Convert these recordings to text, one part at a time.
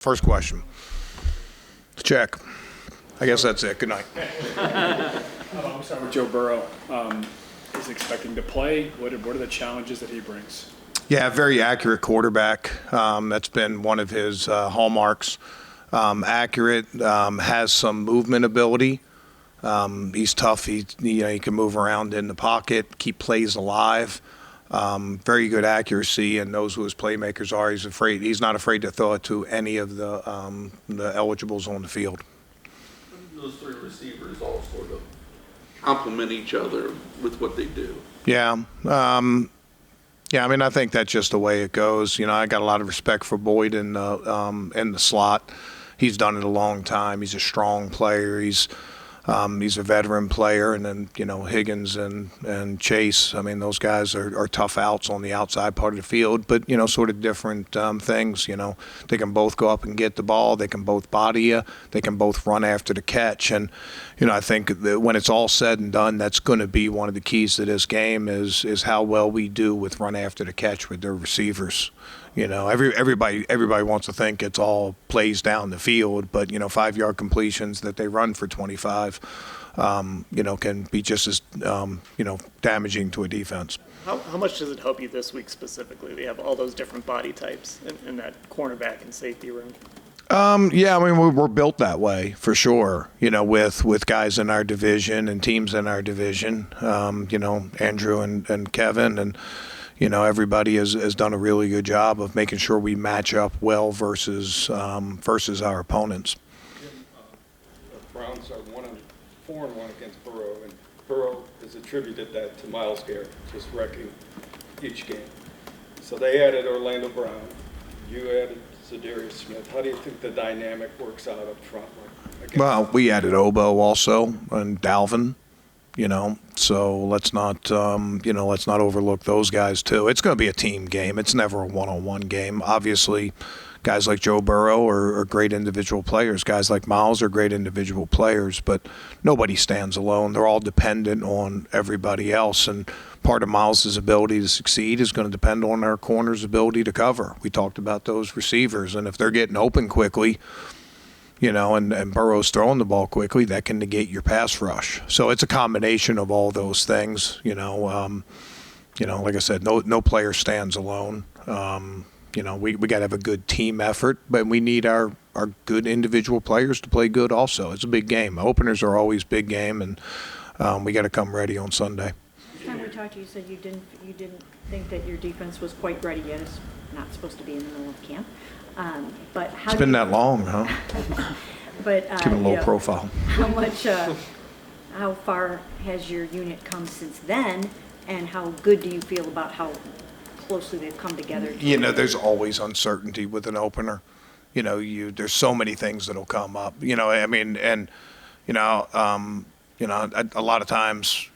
First question. Check. I guess that's it. Good night. I'm starting with Joe Burrow. Is expecting to play. What are the challenges that he brings? Yeah, very accurate quarterback. That's been one of his hallmarks. Accurate, has some movement ability. He's tough. He can move around in the pocket, keep plays alive. Very good accuracy, and knows who his playmakers are. He's not afraid to throw it to any of the eligibles on the field. Those three receivers all sort of complement each other with what they do. Yeah. I mean, I think that's just the way it goes. I got a lot of respect for Boyd in the slot. He's done it a long time. He's a strong player. He's a veteran player, and then Higgins and Chase. I mean, those guys are tough outs on the outside part of the field, but sort of different things. They can both go up and get the ball. They can both body you. They can both run after the catch. And I think that when it's all said and done, that's going to be one of the keys to this game is how well we do with run after the catch with their receivers. Everybody wants to think it's all plays down the field, but 5-yard completions that they run for 25, can be just as damaging to a defense. How much does it help you this week specifically? We have all those different body types in that cornerback and safety room. Yeah, I mean we're built that way for sure. With guys in our division and teams in our division. Andrew and Kevin and. Everybody has done a really good job of making sure we match up well versus our opponents. The Browns are 4-1 against Burrow, and Burrow has attributed that to Myles Garrett just wrecking each game. So they added Orlando Brown. You added Zadarius Smith. How do you think the dynamic works out up front? Well, we added Obo also and Dalvin. So let's not overlook those guys too. It's going to be a team game. It's never a one-on-one game. Obviously, guys like Joe Burrow are great individual players. Guys like Myles are great individual players, but nobody stands alone. They're all dependent on everybody else, and part of Myles' ability to succeed is going to depend on our corner's ability to cover. We talked about those receivers, and if they're getting open quickly, and Burrow's throwing the ball quickly, that can negate your pass rush. So it's a combination of all those things. Like I said, no player stands alone. We got to have a good team effort, but we need our good individual players to play good also. It's a big game. Openers are always big game, and we got to come ready on Sunday. Last time we talked to you, said you didn't think that your defense was quite ready yet. It's not supposed to be in the middle of camp. But how it's been that long, huh? But keep a low profile. How far has your unit come since then, and how good do you feel about how closely they've come together? There's always uncertainty with an opener. There's so many things that'll come up. A lot of times,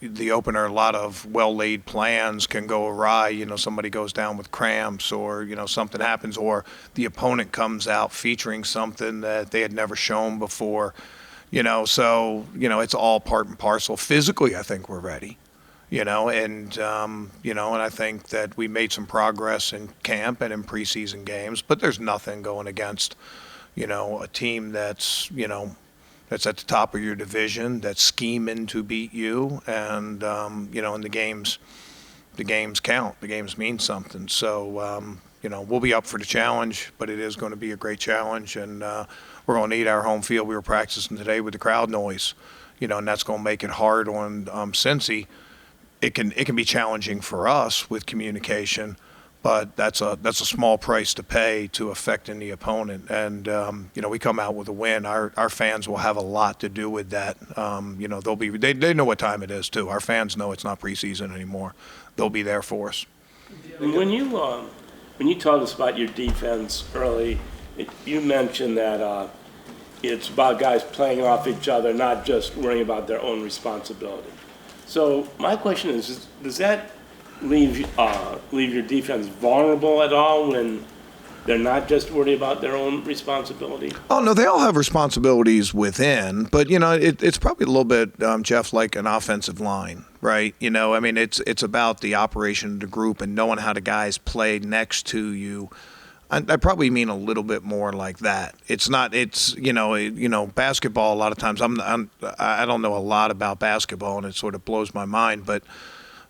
the opener, a lot of well-laid plans can go awry. Somebody goes down with cramps, or something happens, or the opponent comes out featuring something that they had never shown before. So it's all part and parcel. Physically, I think we're ready. And I think that we made some progress in camp and in preseason games, but there's nothing going against a team that's that's at the top of your division, that's scheming to beat you, and and the games count. The games mean something. So we'll be up for the challenge, but it is going to be a great challenge, and we're going to need our home field. We were practicing today with the crowd noise, and that's going to make it hard on Cincy. It can be challenging for us with communication, but that's a small price to pay to affecting the opponent. And we come out with a win. Our fans will have a lot to do with that. They know what time it is too. Our fans know it's not preseason anymore. They'll be there for us. When you told us about your defense early, you mentioned that it's about guys playing off each other, not just worrying about their own responsibility. So my question is does that leave your defense vulnerable at all when they're not just worried about their own responsibility? Oh, no, they all have responsibilities within, but, it's probably a little bit, Jeff, like an offensive line, right? It's about the operation of the group and knowing how the guys play next to you I probably mean a little bit more like that. It's not. It's basketball. A lot of times, I don't know a lot about basketball, and it sort of blows my mind. But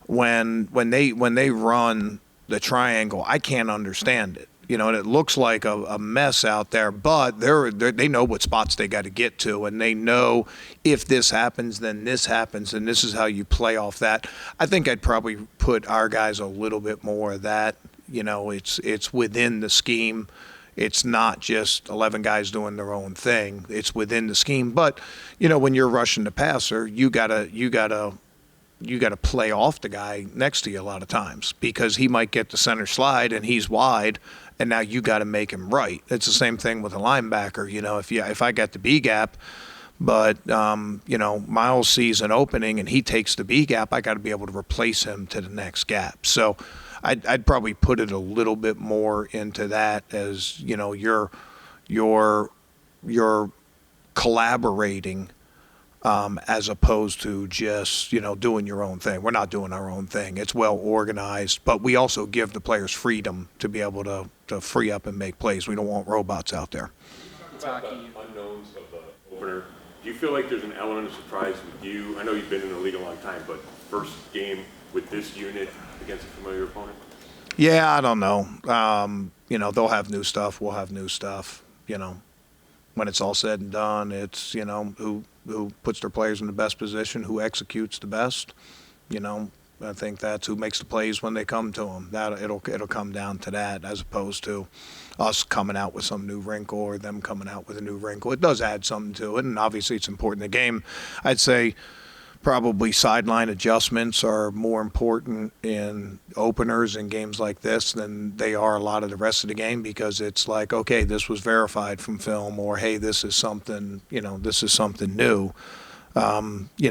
when they run the triangle, I can't understand it. And it looks like a mess out there, but they know what spots they got to get to, and they know if this happens, then this happens, and this is how you play off that. I think I'd probably put our guys a little bit more of that. It's within the scheme. It's not just 11 guys doing their own thing. It's within the scheme. But when you're rushing the passer, you gotta play off the guy next to you a lot of times, because he might get the center slide and he's wide, and now you got to make him right. It's the same thing with a linebacker. If I got the B gap, but Miles sees an opening and he takes the B gap, I got to be able to replace him to the next gap. So I'd probably put it a little bit more into that, as you're collaborating, as opposed to just doing your own thing. We're not doing our own thing. It's well organized, but we also give the players freedom to be able to free up and make plays. We don't want robots out there. About the unknowns of the opener, do you feel like there's an element of surprise with you? I know you've been in the league a long time, but first game with this unit against a familiar opponent? Yeah, I don't know. They'll have new stuff. We'll have new stuff. When it's all said and done, it's who puts their players in the best position, who executes the best. I think that's who makes the plays when they come to them. That it'll come down to that, as opposed to us coming out with some new wrinkle or them coming out with a new wrinkle. It does add something to it, and obviously it's important in the game. I'd say probably sideline adjustments are more important in openers in games like this than they are a lot of the rest of the game, because it's like, okay, this was verified from film, or hey, this is something new.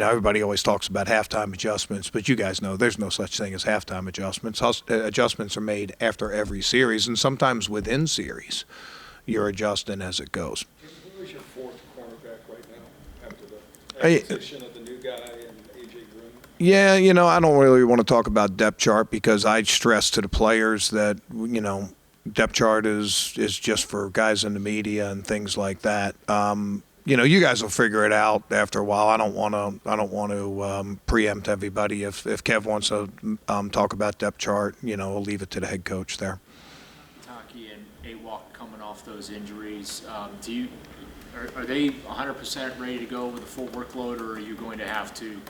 Everybody always talks about halftime adjustments, but you guys know there's no such thing as halftime adjustments. Adjustments are made after every series, and sometimes within series, you're adjusting as it goes. Who is your fourth cornerback right now after the acquisition of the new guy and A.J. Green? Yeah, I don't really want to talk about depth chart, because I stress to the players that, depth chart is just for guys in the media and things like that. You guys will figure it out after a while. I don't want to preempt everybody. If Kev wants to talk about depth chart, we'll leave it to the head coach there. Taki and A-Walk coming off those injuries, are they 100% ready to go with a full workload, or are you going to have to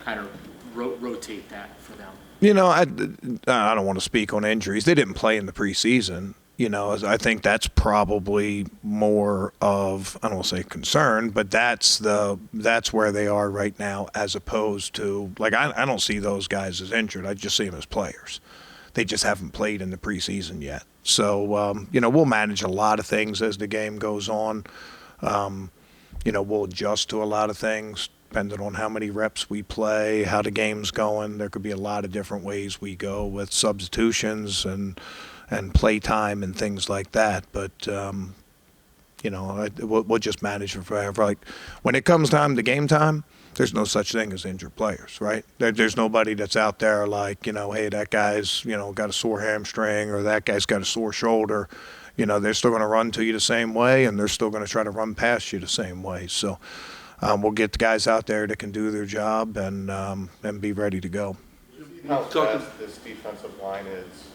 kind of rotate that for them? I don't want to speak on injuries. They didn't play in the preseason. I think that's probably more of, I don't want to say concern, but that's where they are right now, as opposed to, like, I don't see those guys as injured. I just see them as players. They just haven't played in the preseason yet. So, we'll manage a lot of things as the game goes on. We'll adjust to a lot of things depending on how many reps we play, how the game's going. There could be a lot of different ways we go with substitutions and play time and things like that. But, we'll just manage it forever. Like, when it comes time to game time, there's no such thing as injured players, right? There's nobody that's out there like, hey, that guy's, got a sore hamstring, or that guy's got a sore shoulder. They're still going to run to you the same way, and they're still going to try to run past you the same way. So we'll get the guys out there that can do their job and be ready to go. How fast this defensive line is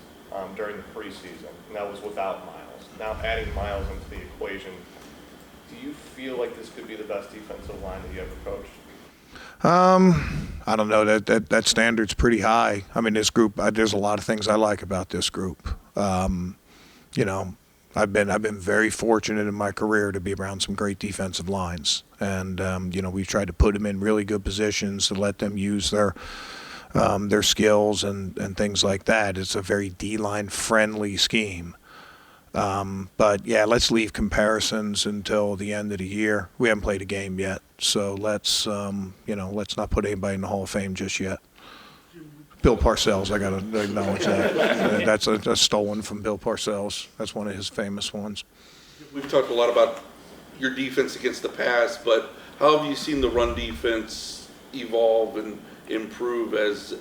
during the preseason, and that was without Miles. Now adding Miles into the equation, do you feel like this could be the best defensive line that you ever coached? I don't know. That standard's pretty high. I mean, this group, there's a lot of things I like about this group. I've been very fortunate in my career to be around some great defensive lines, and we've tried to put them in really good positions to let them use their skills and things like that. It's a very D-line friendly scheme. But yeah, let's leave comparisons until the end of the year. We haven't played a game yet, so let's not put anybody in the Hall of Fame just yet. Bill Parcells, I got to acknowledge that. That's stolen from Bill Parcells. That's one of his famous ones. We've talked a lot about your defense against the pass, but how have you seen the run defense evolve and improve as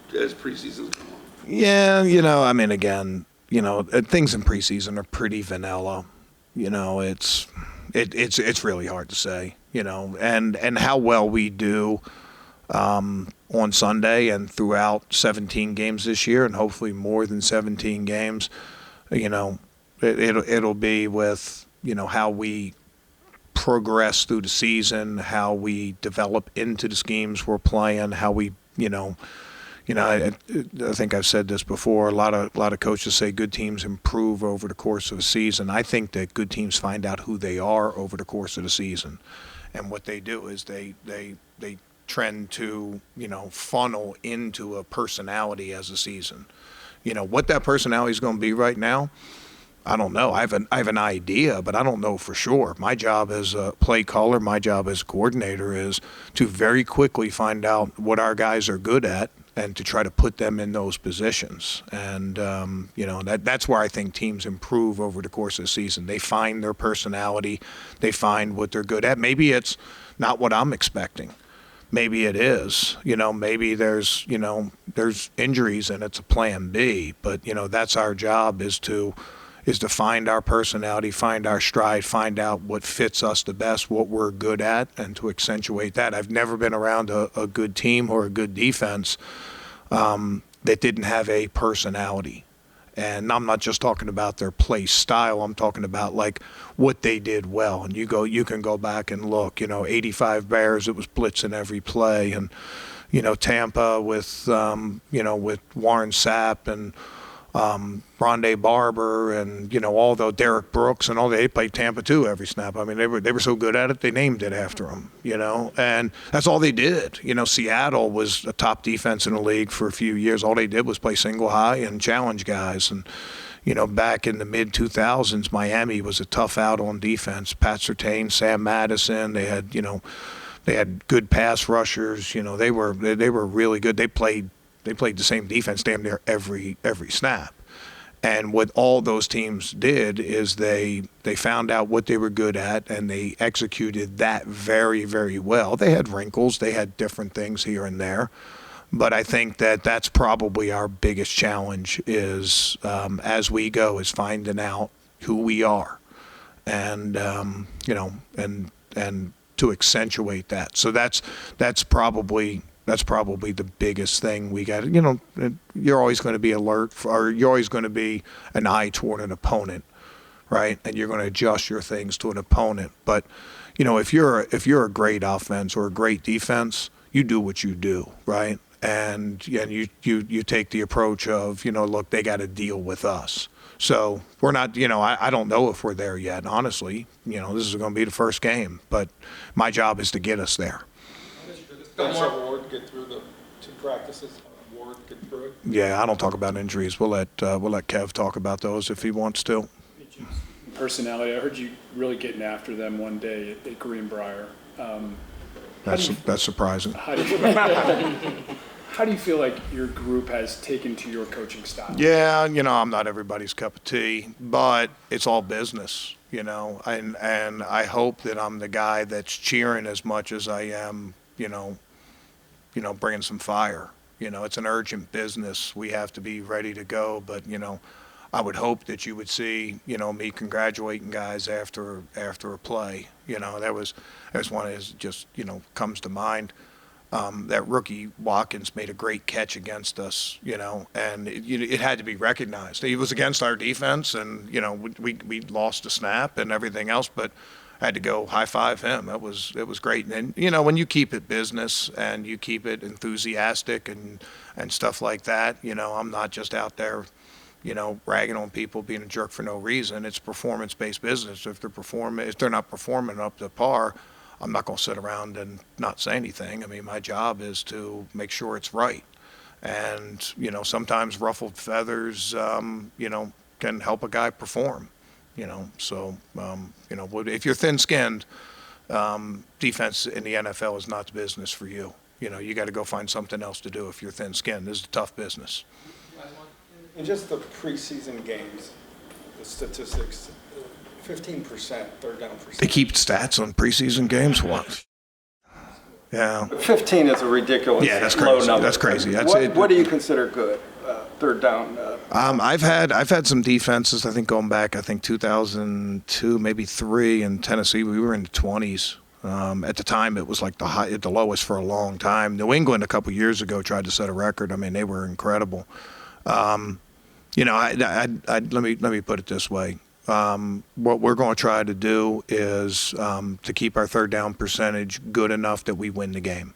preseason's gone on? Yeah, I mean, again, things in preseason are pretty vanilla. It's really hard to say, and how well we do on Sunday and throughout 17 games this year, and hopefully more than 17 games, it'll be with, how we progress through the season, how we develop into the schemes we're playing, how we, I think I've said this before. A lot of coaches say good teams improve over the course of a season. I think that good teams find out who they are over the course of the season, and what they do is they trend to funnel into a personality as a season. What that personality is going to be right now, I don't know. I have an idea, but I don't know for sure. My job as a play caller, my job as a coordinator is to very quickly find out what our guys are good at and to try to put them in those positions. And, that's where I think teams improve over the course of the season. They find their personality. They find what they're good at. Maybe it's not what I'm expecting. Maybe it is. Maybe there's injuries and it's a plan B. But, that's our job is to find our personality, find our stride, find out what fits us the best, what we're good at, and to accentuate that. I've never been around a good team or a good defense that didn't have a personality. And I'm not just talking about their play style. I'm talking about like what they did well. And you can go back and look. 85 Bears, it was blitzing every play, and Tampa with with Warren Sapp and Rondé Barber and all the Derek Brooks and all they played Tampa too every snap. I mean they were so good at it they named it after them. And that's all they did. Seattle was a top defense in the league for a few years. All they did was play single high and challenge guys. And back in the mid 2000s, Miami was a tough out on defense. Pat Surtain, Sam Madison. They had good pass rushers. They were really good. They played the same defense damn near every snap. And what all those teams did is they found out what they were good at, and they executed that very, very well. They had wrinkles. They had different things here and there. But I think that's probably our biggest challenge is as we go is finding out who we are and, and to accentuate that. So that's probably the biggest thing we got. You're always going to be alert, or you're always going to be an eye toward an opponent, right? And you're going to adjust your things to an opponent. But if you're a great offense or a great defense, you do what you do, right? And you take the approach of look, they got to deal with us. So we're not, I don't know if we're there yet. Honestly, this is going to be the first game, but my job is to get us there. Does Ward get through the two practices? Ward get through it? Yeah, I don't talk about injuries. We'll let Kev talk about those if he wants to. Personality, I heard you really getting after them one day at Greenbrier. That's surprising. How do you feel like your group has taken to your coaching style? Yeah, I'm not everybody's cup of tea, but it's all business, and I hope that I'm the guy that's cheering as much as I am, bringing some fire. It's an urgent business. We have to be ready to go, but, I would hope that you would see, me congratulating guys after a play. That was one that just, comes to mind. That rookie Watkins made a great catch against us, and it had to be recognized. He was against our defense, and, we lost a snap and everything else, but I had to go high five him. It was great. And when you keep it business and you keep it enthusiastic and stuff like that, I'm not just out there, ragging on people, being a jerk for no reason. It's performance-based business. If they're not performing up to par, I'm not going to sit around and not say anything. I mean, my job is to make sure it's right. And, sometimes ruffled feathers, can help a guy perform. If you're thin-skinned, defense in the NFL is not the business for you. You got to go find something else to do if you're thin-skinned. This is a tough business. In just the preseason games, the statistics, 15% third down percent. They keep stats on preseason games? What? Yeah. 15 is a ridiculous Yeah, that's low crazy. number. That's crazy. What do you consider good third down I've had some defenses. I think going back, 2002, maybe 3 in Tennessee. We were in the 20s. At the time, it was like the lowest for a long time. New England a couple years ago tried to set a record. I mean, they were incredible. You know, let me put it this way. What we're going to try to do is to keep our third down percentage good enough that we win the game.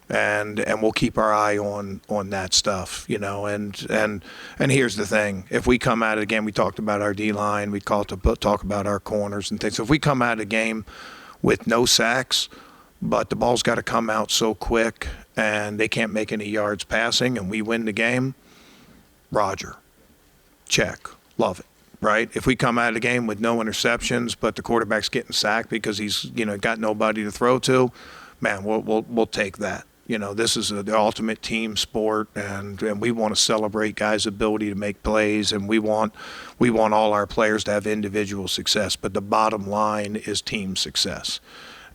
And we'll keep our eye on that stuff, you know. And here's the thing: if we come at it again, we talked about our D line, we talk about our corners and things. So if we come at a game with no sacks, but the ball's got to come out so quick, and they can't make any yards passing, and we win the game, Roger, check, love it. Right? If we come out of the game with no interceptions, but the quarterback's getting sacked because he's got nobody to throw to, man, we'll take that. You know, this is the ultimate team sport, and we want to celebrate guys' ability to make plays, and we want all our players to have individual success. But the bottom line is team success.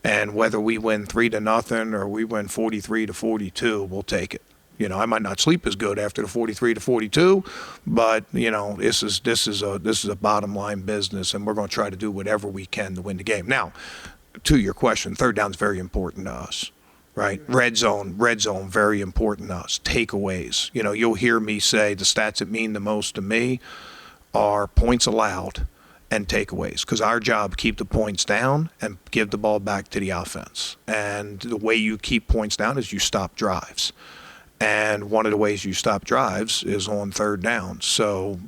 And whether we win 3-0 or we win 43-42, we'll take it. You know, I might not sleep as good after the 43-42, but you know, this is a bottom line business, and we're going to try to do whatever we can to win the game. Now, to your question, third down is very important to us. Right? Red zone, very important to us. Takeaways. You know, you'll hear me say the stats that mean the most to me are points allowed and takeaways, because our job, keep the points down and give the ball back to the offense. And the way you keep points down is you stop drives. And one of the ways you stop drives is on third down. So,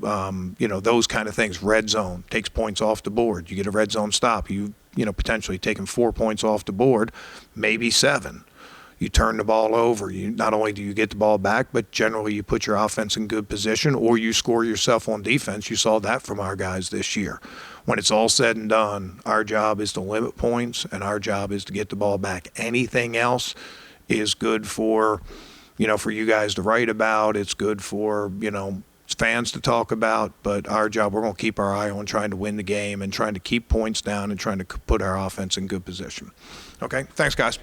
you know, those kind of things. Red zone takes points off the board. You get a red zone stop. You know, potentially taking 4 points off the board, maybe 7. You turn the ball over. Not only do you get the ball back, but generally you put your offense in good position, or you score yourself on defense. You saw that from our guys this year. When it's all said and done, our job is to limit points, and our job is to get the ball back. Anything else is good for, you know, for you guys to write about. It's good for, you know, fans to talk about. But our job, we're going to keep our eye on trying to win the game and trying to keep points down and trying to put our offense in good position. Okay? Thanks, guys.